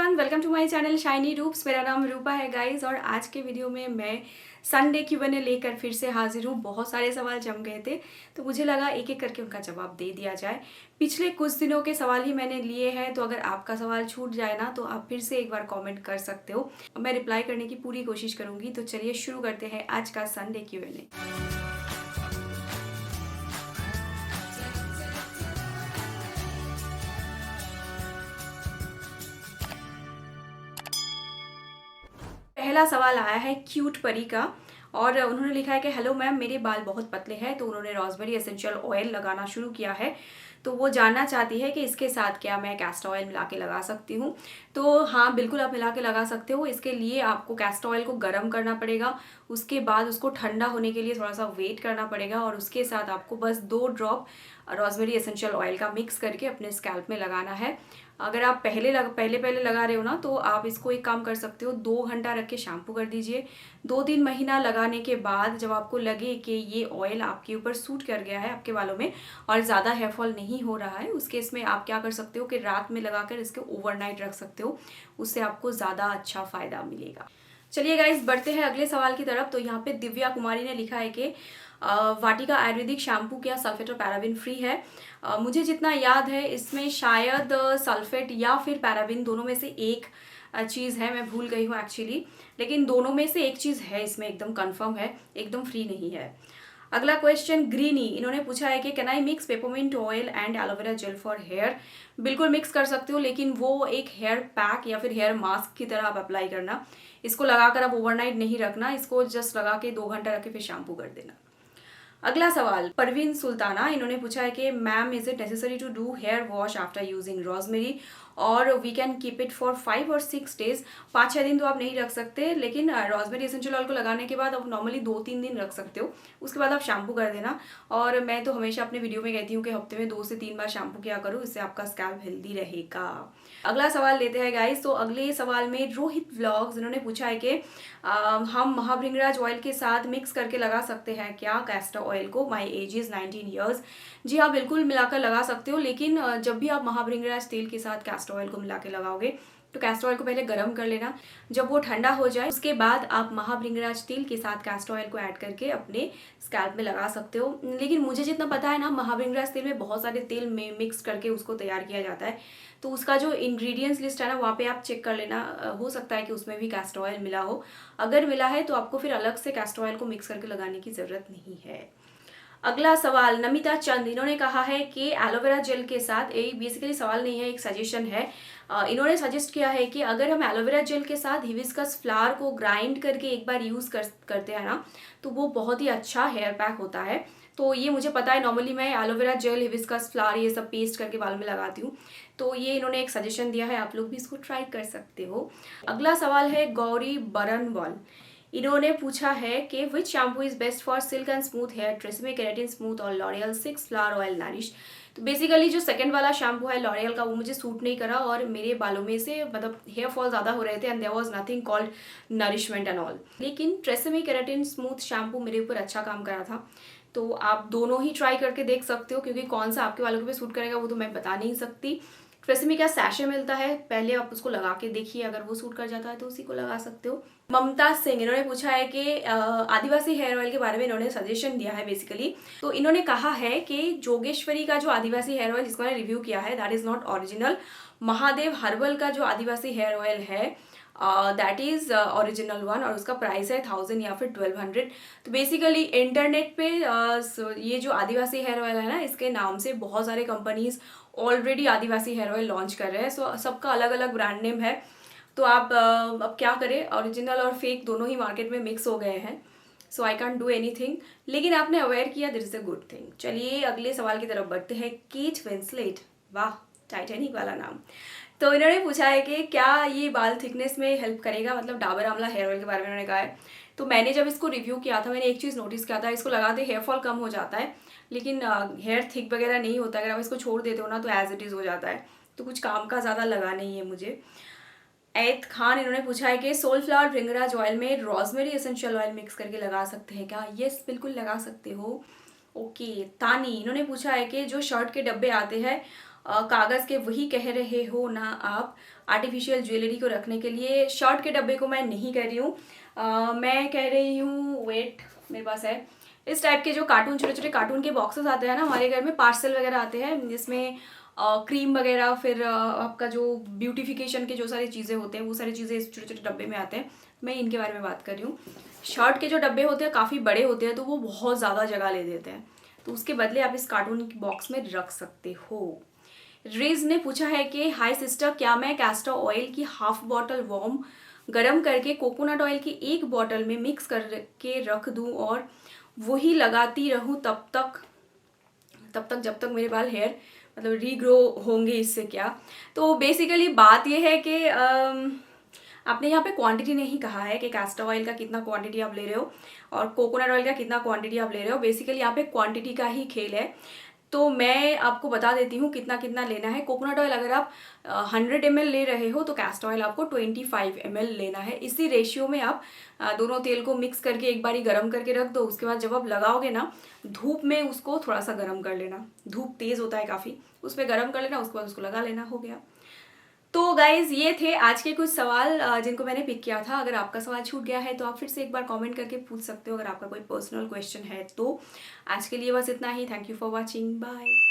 Everyone, welcome to my channel Shiny Roops. मेरा नाम रूपा है गाइस और आज के वीडियो में मैं संडे Q&A लेकर फिर से हाजिर हूँ। बहुत सारे सवाल जम गए थे तो मुझे लगा एक एक करके उनका जवाब दे दिया जाए। पिछले कुछ दिनों के सवाल ही मैंने लिए हैं, तो अगर आपका सवाल छूट जाए ना तो आप फिर से एक बार कॉमेंट कर सकते हो। मैं रिप्लाई करने की पूरी कोशिश करूँगी। तो चलिए शुरू करते हैं आज का संडे Q&A। पहला सवाल आया है क्यूट परी का और उन्होंने लिखा है कि हेलो मैम, मेरे बाल बहुत पतले हैं तो उन्होंने रोजमेरी एसेंशियल ऑयल लगाना शुरू किया है। तो वो जानना चाहती है कि इसके साथ क्या मैं कैस्टर ऑयल मिला के लगा सकती हूँ। तो हाँ, बिल्कुल आप मिला के लगा सकते हो। इसके लिए आपको कैस्टर ऑयल को गर्म करना पड़ेगा, उसके बाद उसको ठंडा होने के लिए थोड़ा सा वेट करना पड़ेगा और उसके साथ आपको बस 2 ड्रॉप रोजमेरी एसेंशियल ऑयल का मिक्स करके अपने स्कैल्प में लगाना है। अगर आप पहले लगा रहे हो ना तो आप इसको एक काम कर सकते हो, 2 घंटा रख के शैम्पू कर दीजिए। 2-3 महीना लगाने के बाद जब आपको लगे कि ये ऑयल आपके ऊपर सूट कर गया है आपके बालों में और ज़्यादा हेयर फॉल नहीं हो रहा है, उस केस में आप क्या कर सकते हो कि रात में लगाकर इसके ओवरनाइट रख सकते हो। उससे आपको ज़्यादा अच्छा फ़ायदा मिलेगा। चलिए गाइस, बढ़ते हैं अगले सवाल की तरफ। तो यहाँ पे दिव्या कुमारी ने लिखा है कि वाटिका आयुर्वेदिक शैम्पू क्या सल्फेट और पैराबिन फ्री है? मुझे जितना याद है इसमें शायद सल्फेट या फिर पैराबिन दोनों में से एक चीज़ है, मैं भूल गई हूँ एक्चुअली, लेकिन दोनों में से एक चीज़ है इसमें, एकदम कंफर्म है, एकदम फ्री नहीं है। अगला क्वेश्चन ग्रीनी, इन्होंने पूछा है कि can I mix peppermint oil and aloe vera gel for hair? बिल्कुल मिक्स कर सकते हो, लेकिन वो एक हेयर पैक या फिर हेयर मास्क की तरह आप अप्लाई करना। इसको लगाकर आप ओवरनाइट नहीं रखना, इसको जस्ट लगा के 2 घंटा रख के फिर शैम्पू कर देना। अगला सवाल परवीन सुल्ताना, इन्होंने पूछा है कि ma'am, is it necessary to do hair wash after using rosemary और we can keep it for 5 और 6 डेज? 5-6 दिन तो आप नहीं रख सकते, लेकिन रोजमेरी एसेंशियल ऑयल को लगाने के बाद आप नॉर्मली 2-3 दिन रख सकते हो। उसके बाद आप शैम्पू कर देना। और मैं तो हमेशा अपने वीडियो में कहती हूँ कि हफ्ते में 2 से 3 बार शैम्पू किया करो, इससे आपका स्कैल्प हेल्दी रहेगा। अगला सवाल लेते हैं गाइस। तो अगले सवाल में रोहित व्लॉग्स, इन्होंने पूछा है कि हम महाभृंगराज ऑयल के साथ मिक्स करके लगा सकते हैं क्या कैस्टर ऑयल को? My age is 19 years. जी हाँ, बिल्कुल मिलाकर लगा सकते हो, लेकिन जब भी आप महाभृंगराज तेल के साथ कैस्टर ऑयल को मिला के लगाओगे तो कैस्टर ऑयल को पहले गर्म कर लेना। जब वो ठंडा हो जाए उसके बाद आप महाभृंगराज तेल के साथ कैस्टर ऑयल को ऐड करके अपने स्कैल्प में लगा सकते हो। लेकिन मुझे जितना पता है ना, महाभृंगराज तेल में बहुत सारे तेल में मिक्स करके उसको तैयार किया जाता है। तो उसका जो इंग्रेडिएंट्स लिस्ट है ना, वहाँ पे आप चेक कर लेना। हो सकता है कि उसमें भी कैस्टर ऑयल मिला हो। अगर मिला है तो आपको फिर अलग से कैस्टर ऑयल को मिक्स करके लगाने की ज़रूरत नहीं है। अगला सवाल नमिता चंद, इन्होंने कहा है कि एलोवेरा जेल के साथ, ये बेसिकली सवाल नहीं है, एक सजेशन है। इन्होंने सजेस्ट किया है कि अगर हम एलोवेरा जेल के साथ हिबिस्कस फ्लावर को ग्राइंड करके एक बार यूज़ करते हैं ना, तो वो बहुत ही अच्छा हेयर पैक होता है। तो ये मुझे पता है, नॉर्मली मैं एलोवेरा जेल, हिबिस्कस फ्लावर ये सब पेस्ट करके बालों में लगाती हूँ। तो ये इन्होंने एक सजेशन दिया है, आप लोग भी इसको ट्राई कर सकते हो। अगला सवाल है गौरी बरनवाल, इन्होंने पूछा है कि which shampoo is best for silk and smooth hair, Tresemme keratin smooth और लॉरियल 6 फ्लावर ऑयल नरिश? तो बेसिकली जो सेकंड वाला शैम्पू है लॉरियल का, वो मुझे सूट नहीं करा और मेरे बालों में से मतलब हेयर फॉल ज़्यादा हो रहे थे and there was nothing called nourishment and all. लेकिन ट्रेसेमे केराटिन स्मूथ शैम्पू मेरे ऊपर अच्छा काम करा था। तो आप दोनों ही ट्राई करके देख सकते हो, क्योंकि कौन सा आपके बालों पे सूट करेगा वो तो मैं बता नहीं सकती। ट्रेसेमे का सैशे मिलता है, पहले आप उसको लगा के देखिए, अगर वो सूट कर जाता है तो उसी को लगा सकते हो। ममता सिंह, इन्होंने पूछा है कि आदिवासी हेयर ऑयल के बारे में इन्होंने सजेशन दिया है बेसिकली। तो इन्होंने कहा है कि जोगेश्वरी का जो आदिवासी हेयर ऑयल जिसको मैंने रिव्यू किया है that is not original. Mahadev herbal का जो आदिवासी हेयर ऑयल है दैट इज ओरिजिनल वन और उसका प्राइस है 1000 या फिर 1200। तो बेसिकली इंटरनेट पे ये जो आदिवासी हेयर ऑयल है ना, इसके नाम से बहुत सारे कंपनीज ऑलरेडी आदिवासी हेयर ऑयल लॉन्च कर रहे हैं। सो सबका अलग अलग ब्रांड नेम है। तो आप अब क्या करें, ओरिजिनल और फेक दोनों ही मार्केट में मिक्स हो गए हैं। सो आई कैंट डू एनीथिंग, लेकिन आपने अवेयर किया, this is a good thing. चलिए अगले सवाल की तरफ बढ़ते हैं। केट विंसलेट, वाह, टाइटैनिक वाला नाम। तो इन्होंने पूछा है कि क्या ये बाल थिकनेस में हेल्प करेगा, मतलब डाबर आंवला हेयर ऑयल के बारे में इन्होंने कहा है। तो मैंने जब इसको रिव्यू किया था, मैंने एक चीज़ नोटिस किया था, इसको लगाते हेयर फॉल कम हो जाता है, लेकिन हेयर थिक वगैरह नहीं होता। अगर आप इसको छोड़ देते हो ना तो एज इट इज़ हो जाता है। तो कुछ काम का ज़्यादा लगा नहीं है मुझे। ऐत खान, इन्होंने पूछा है कि सोलफ्लावर भृंगराज ऑयल में रोजमेरी एसेंशियल ऑयल मिक्स करके लगा सकते हैं क्या? यस, बिल्कुल लगा सकते हो। ओके। तानी, इन्होंने पूछा है कि जो शर्ट के डब्बे आते हैं कागज़ के, वही कह रहे हो ना आप? आर्टिफिशियल ज्वेलरी को रखने के लिए। शर्ट के डब्बे को मैं नहीं कह रही हूँ, मैं कह रही हूँ, वेट मेरे पास है इस टाइप के जो कार्टून, छोटे छोटे कार्टून के बॉक्सेस आते हैं ना हमारे घर में, पार्सल वगैरह आते हैं जिसमें क्रीम वगैरह, फिर आपका जो ब्यूटिफिकेशन के जो सारी चीज़ें होते हैं वो सारी चीज़ें इस छोटे छोटे डब्बे में आते हैं। मैं इनके बारे में बात कर रही हूँ। शर्ट के जो डब्बे होते हैं काफ़ी बड़े होते हैं, तो वो बहुत ज़्यादा जगह ले देते हैं, तो उसके बदले आप इस कार्टून बॉक्स में रख सकते हो। रिज ने पूछा है कि हाय सिस्टर, क्या मैं कैस्टर ऑयल की हाफ बॉटल वार्म गरम करके कोकोनट ऑयल की एक बॉटल में मिक्स करके रख दूं और वही लगाती रहूं तब तक जब तक मेरे बाल हेयर मतलब रीग्रो होंगे, इससे क्या? तो बेसिकली बात यह है कि आपने यहाँ पे क्वांटिटी नहीं कहा है कि कैस्टर ऑयल का कितना क्वांटिटी आप ले रहे हो और कोकोनट ऑयल का कितना क्वांटिटी आप ले रहे हो। बेसिकली यहाँ पे क्वांटिटी का ही खेल है। तो मैं आपको बता देती हूँ कितना कितना लेना है। कोकोनट ऑयल अगर आप 100 ml ले रहे हो तो कैस्टर ऑयल आपको 25 ml लेना है। इसी रेशियो में आप दोनों तेल को मिक्स करके एक बारी गर्म करके रख दो। उसके बाद जब आप लगाओगे ना, धूप में उसको थोड़ा सा गर्म कर लेना, धूप तेज़ होता है काफ़ी, उसमें गर्म कर लेना, उसके बाद उसको लगा लेना, हो गया। तो गाइज ये थे आज के कुछ सवाल जिनको मैंने पिक किया था। अगर आपका सवाल छूट गया है तो आप फिर से एक बार कमेंट करके पूछ सकते हो, अगर आपका कोई पर्सनल क्वेश्चन है तो। आज के लिए बस इतना ही। Thank you for watching, bye.